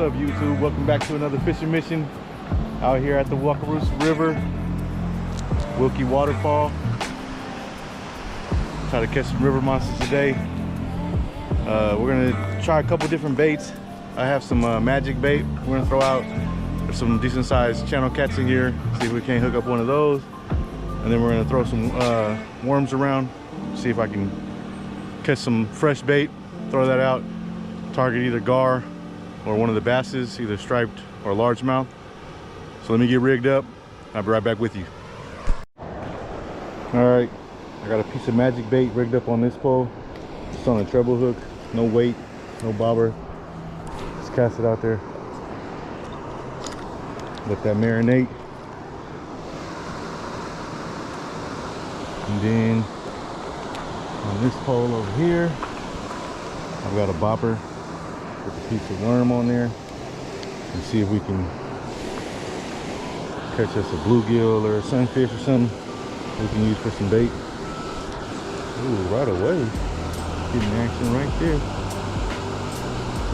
What's up, YouTube? Welcome back to another fishing mission out here at the Wakarusa River, Wilkie Waterfall. Try to catch some river monsters today. We're gonna try a couple different baits. I have some magic bait we're gonna throw out. There's some decent sized channel cats in here. See if we can't hook up one of those. And then we're gonna throw some worms around. See if I can catch some fresh bait, throw that out, target either gar or one of the basses, either striped or largemouth. So let me get rigged up. I'll be right back with you. All right, I got a piece of magic bait rigged up on this pole. It's on a treble hook, no weight, no bobber. Just cast it out there. Let that marinate. And then on this pole over here, I've got a bobber with a piece of worm on there, and see if we can catch us a bluegill or a sunfish or something we can use for some bait. Ooh, right away, getting action right there.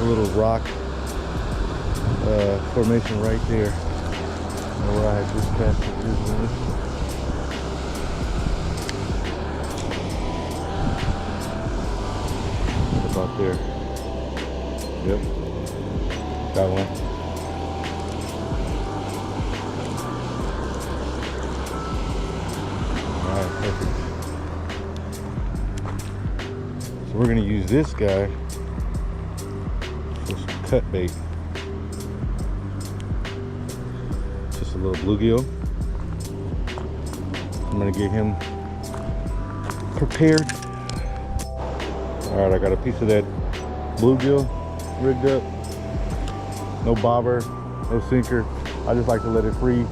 A little rock formation right there where I had just cast it originally. About there. Yep, got one. All right, perfect. So we're gonna use this guy for some cut bait. Just a little bluegill. I'm gonna get him prepared. All right, I got a piece of that bluegill rigged up. No bobber, no sinker. I just like to let it free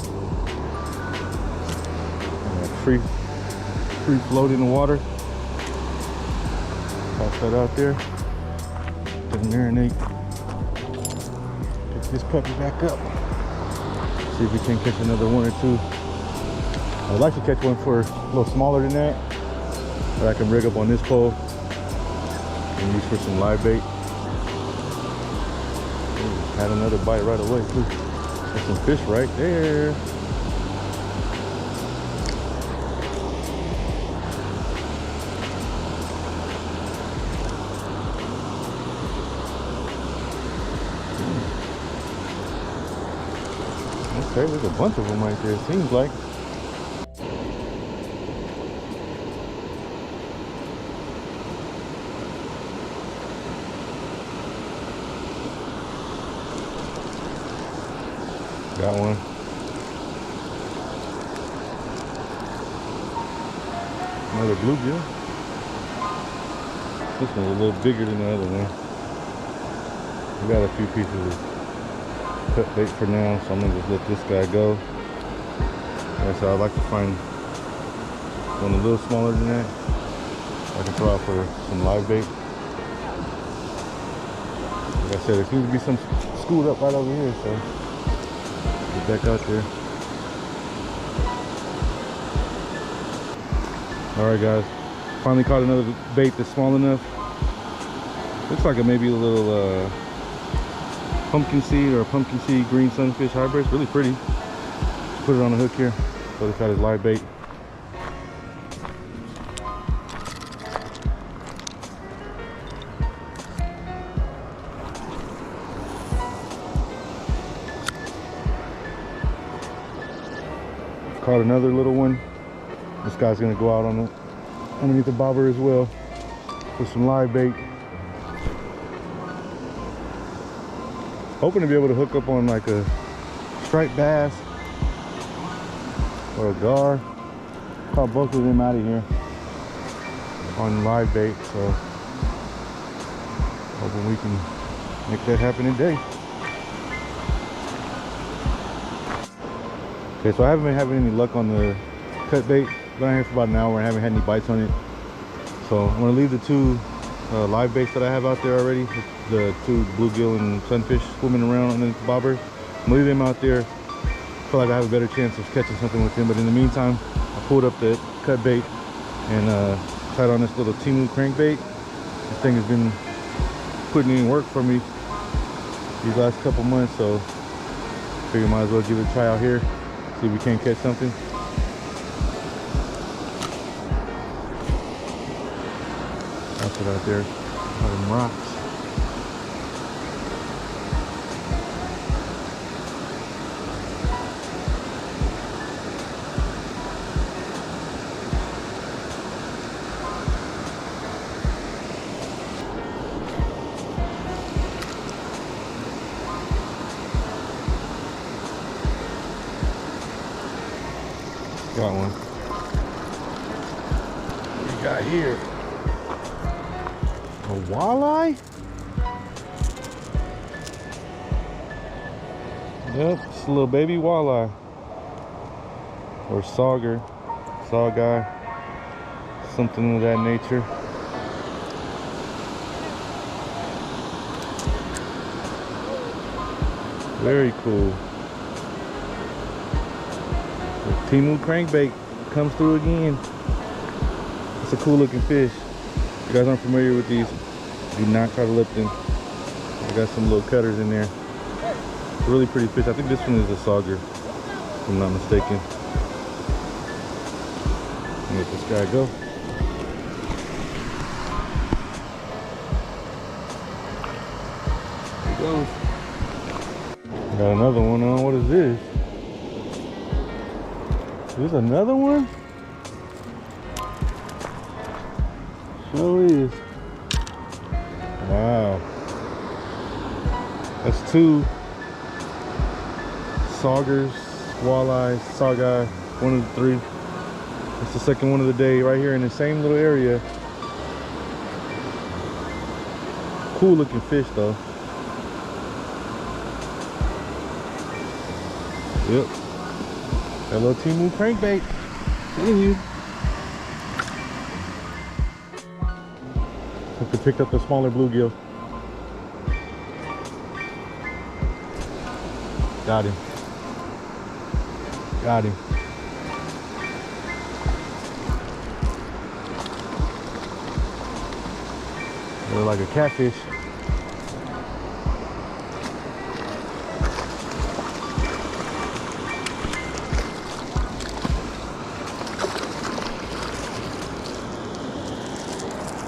float in the water. Toss that out there. Let it marinate. Pick this puppy back up. See if we can catch another one or two. I'd like to catch one for a little smaller than that, that I can rig up on this pole and use for some live bait. Ooh, had another bite right away too. There's some fish right there. Okay, there's a bunch of them right there, it seems like. Got one. Another bluegill. This one's a little bigger than the other one. We got a few pieces of cut bait for now, so I'm gonna just let this guy go. Like I said, I'd like to find one a little smaller than that. I can throw out for some live bait. Like I said, there seems to be some schooled up right over here, so get back out there. All right, guys, finally caught another bait that's small enough. Looks like it may be a little pumpkin seed or a pumpkin seed green sunfish hybrid. It's really pretty. Just put it on the hook here. So this got his live bait. Caught another little one. This guy's gonna go out on the underneath the bobber as well with some live bait. Hoping to be able to hook up on like a striped bass or a gar. Caught both of them out of here on live bait, so hoping we can make that happen today. Okay, so I haven't been having any luck on the cut bait. Been out here for about an hour and haven't had any bites on it. So I'm gonna leave the two live baits that I have out there already, the two bluegill and sunfish swimming around on the bobber. I'm gonna leave them out there. Feel like I have a better chance of catching something with them. But in the meantime, I pulled up the cut bait and tied on this little Timu crankbait. This thing has been putting in work for me these last couple months, so figure might as well give it a try out here, see if we can't catch something. That's it out there, all them rocks. Got one. What do we got here? A walleye? Yep, it's a little baby walleye. Or sauger, sawguy, something of that nature. Very cool. Timu crankbait comes through again. It's a cool looking fish. If you guys aren't familiar with these, do not try to lip them. I got some little cutters in there. Really pretty fish. I think this one is a sauger, if I'm not mistaken. Let this guy go. There he goes. Got another one on. What is this? There's another one? Sure is. Wow. That's two saugers, walleyes, sawguy, one of the three. It's the second one of the day right here in the same little area. Cool looking fish though. Yep. That little Timu crankbait. Telling you. Have to pick up the smaller bluegill. Got him. Got him. They look like a catfish.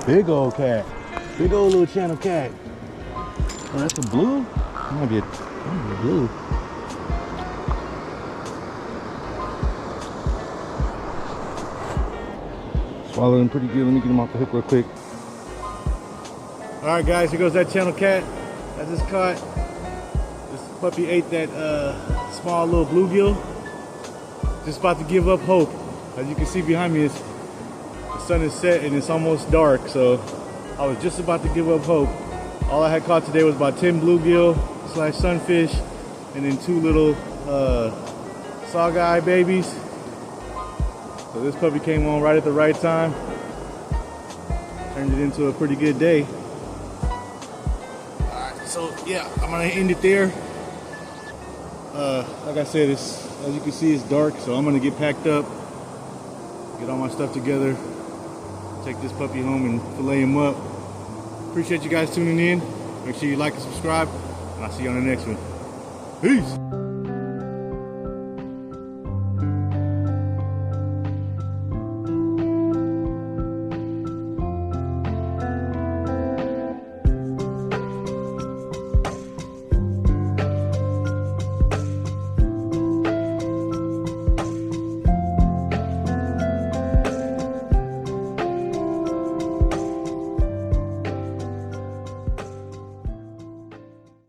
Big old cat. Big old little channel cat. Oh, that's a blue? That might be a blue. Swallowed him pretty good. Let me get him off the hook real quick. Alright guys, here goes that channel cat I just caught. This puppy ate that small little bluegill. Just about to give up hope. As you can see behind me, the sun is set and it's almost dark, so I was just about to give up hope. All I had caught today was about 10 bluegill / sunfish and then 2 little sawguy babies. So this puppy came on right at the right time. Turned it into a pretty good day. Alright, so yeah, I'm gonna end it there. Like I said, as you can see, it's dark, so I'm gonna get packed up, get all my stuff together, take this puppy home and fillet him up. Appreciate you guys tuning in. Make sure you like and subscribe, and I'll see you on the next one. Peace.